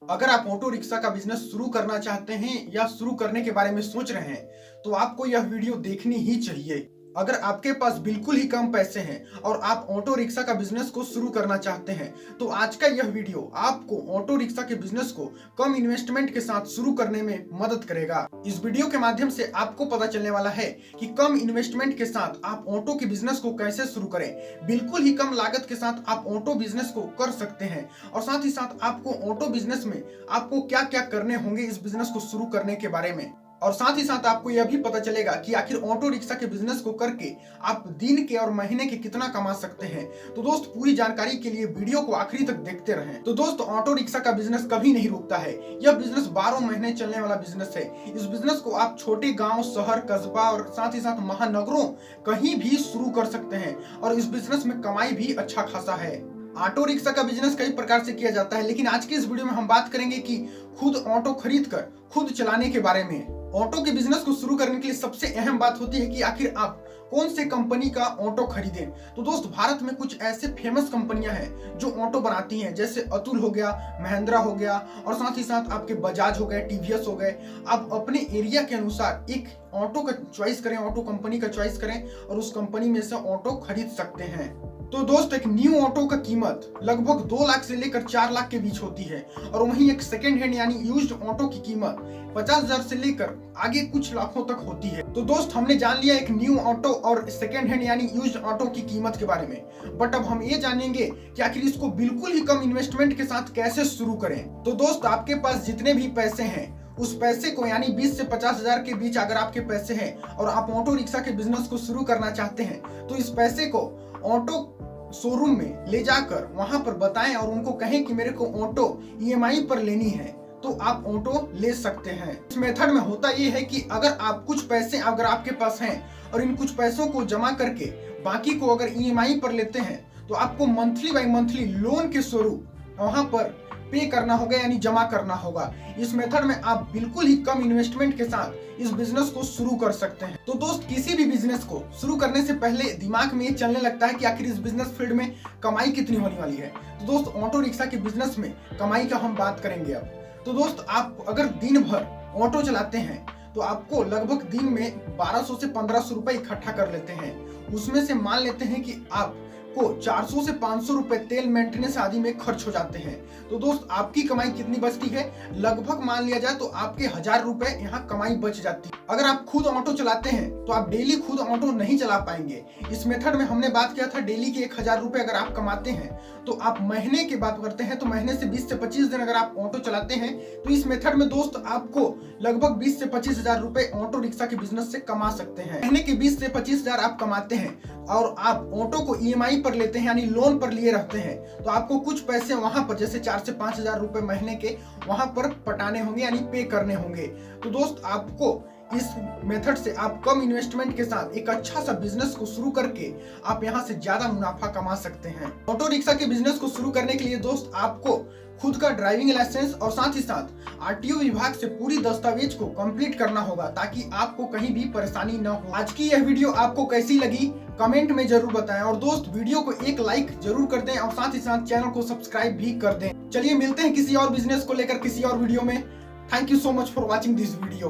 अगर आप auto rickshaw का बिजनेस शुरू करना चाहते हैं या शुरू करने के बारे में सोच रहे हैं, तो आपको यह वीडियो देखनी ही चाहिए। अगर आपके पास बिल्कुल ही कम पैसे हैं और आप ऑटो रिक्शा का बिजनेस को शुरू करना चाहते हैं, तो आज का यह वीडियो आपको ऑटो रिक्शा के बिजनेस को कम इन्वेस्टमेंट के साथ शुरू करने में मदद करेगा। इस वीडियो के माध्यम से आपको पता चलने वाला है कि कम इन्वेस्टमेंट के साथ आप ऑटो के बिजनेस को कैसे शुरू करें। बिल्कुल ही कम लागत के साथ आप ऑटो बिजनेस को कर सकते हैं और साथ ही साथ आपको ऑटो बिजनेस में आपको क्या क्या करने होंगे इस बिजनेस को शुरू करने के बारे में। और साथ ही साथ आपको यह भी पता चलेगा कि आखिर ऑटो रिक्शा के बिजनेस को करके आप दिन के और महीने के कितना कमा सकते हैं। तो दोस्त, पूरी जानकारी के लिए वीडियो को आखिरी तक देखते रहें। तो दोस्त, ऑटो रिक्शा का बिजनेस कभी नहीं रुकता है। यह बिजनेस 12 महीने चलने वाला बिजनेस है। इस बिजनेस को आप छोटे गांव, शहर, कस्बा और साथ ही साथ महानगरों कहीं भी शुरू कर सकते हैं और इस बिजनेस में कमाई भी अच्छा खासा है। ऑटो रिक्शा का बिजनेस कई प्रकार से किया जाता है, लेकिन आज के इस वीडियो में हम बात करेंगे कि खुद ऑटो खरीद कर खुद चलाने के बारे में। ऑटो के बिजनेस को शुरू करने के लिए सबसे अहम बात होती है कि आखिर आप कौन से कंपनी का ऑटो खरीदें। तो दोस्त, भारत में कुछ ऐसे फेमस कंपनियां हैं जो ऑटो बनाती हैं, जैसे अतुल हो गया, महिंद्रा हो गया और साथ ही साथ आपके बजाज हो गए, टीवीएस हो गए। आप अपने एरिया के अनुसार एक ऑटो का चॉइस करें, ऑटो कंपनी का चॉइस करें और उस कंपनी में से ऑटो खरीद सकते हैं। तो दोस्त, एक न्यू ऑटो का कीमत लगभग 2 लाख से लेकर 4 लाख के बीच होती है और वहीं एक सेकेंड हैंड यानी यूज्ड ऑटो की कीमत 50,000 से लेकर आगे कुछ लाखों तक होती है। तो दोस्त, हमने जान लिया एक न्यू ऑटो और सेकेंड हैंड यानी यूज्ड ऑटो की कीमत के बारे में। बट अब हम ये जानेंगे कि आखिर इसको बिल्कुल ही कम इन्वेस्टमेंट के साथ कैसे शुरू करें। तो दोस्त, आपके पास जितने भी पैसे हैं उस पैसे को यानी 20 से 50,000 के बीच अगर आपके पैसे हैं और आप ऑटो रिक्शा के बिजनेस को शुरू करना चाहते हैं, तो इस पैसे को ऑटो शोरूम में ले जाकर वहां पर बताएं और उनको कहें कि मेरे को ऑटो ईएमआई पर लेनी है, तो आप ऑटो ले सकते हैं। इस मेथड में होता ये है कि अगर आप कुछ पैसे अगर आपके पास हैं और इन कुछ पैसों को जमा करके बाकी को अगर ईएमआई पर लेते हैं, तो आपको मंथली बाई मंथली लोन के स्वरूप वहां पर पे करना होगा यानी जमा करना होगा। इस मेथड में आप बिल्कुल ही कम इन्वेस्टमेंट के साथ इस बिजनेस को शुरू कर सकते हैं। तो दोस्त, किसी भी बिजनेस को शुरू करने से पहले दिमाग में ये चलने लगता है कि आखिर इस बिजनेस फील्ड में कमाई कितनी होने वाली है। तो दोस्त, ऑटो रिक्शा के बिजनेस में कमाई का हम बात करेंगे अब। तो दोस्त, आप अगर दिन भर ऑटो चलाते हैं तो आपको लगभग दिन में 1200 से 1500 रुपए इकट्ठा कर लेते हैं। उसमें से मान लेते हैं कि आप को 400 से 500 रुपए तेल मेंटेनेंस आदि में खर्च हो जाते हैं। तो दोस्त, आपकी कमाई कितनी बचती है? लगभग मान लिया जाए तो आपके 1000 रुपए यहाँ कमाई बच जाती है। अगर आप खुद ऑटो चलाते हैं तो आप डेली खुद ऑटो नहीं चला पाएंगे। इस मेथड में हमने बात किया था डेली के 1000 रुपए अगर आप कमाते हैं तो आप महीने की बात करते हैं तो महीने से 20 से 25 दिन अगर आप ऑटो चलाते हैं तो इस मेथड में दोस्त आपको लगभग 20 से 25,000 रुपए ऑटो रिक्शा के बिजनेस से कमा सकते हैं। महीने के 20 से 25,000 आप कमाते हैं और आप ऑटो को ईएमआई पर लेते हैं यानी लोन पर लिए रहते हैं, तो आपको कुछ पैसे वहां पर जैसे 4 से 5,000 रुपए महीने के वहां पर पटाने होंगे यानी पे करने होंगे। तो दोस्त, आपको इस मेथड से आप कम इन्वेस्टमेंट के साथ एक अच्छा सा बिजनेस को शुरू करके आप यहां से ज्यादा मुनाफा कमा सकते हैं। ऑटो रिक्शा के बिजनेस को शुरू करने के लिए दोस्त आपको खुद का ड्राइविंग लाइसेंस और साथ ही साथ आरटीओ विभाग से पूरी दस्तावेज को कंप्लीट करना होगा ताकि आपको कहीं भी परेशानी न हो। आज की यह वीडियो आपको कैसी लगी कमेंट में जरूर बताएं और दोस्त, वीडियो को एक लाइक जरूर कर दें और साथ ही साथ चैनल को सब्सक्राइब भी कर दें। चलिए मिलते हैं किसी और बिजनेस को लेकर किसी और वीडियो में। Thank you so much for watching this video.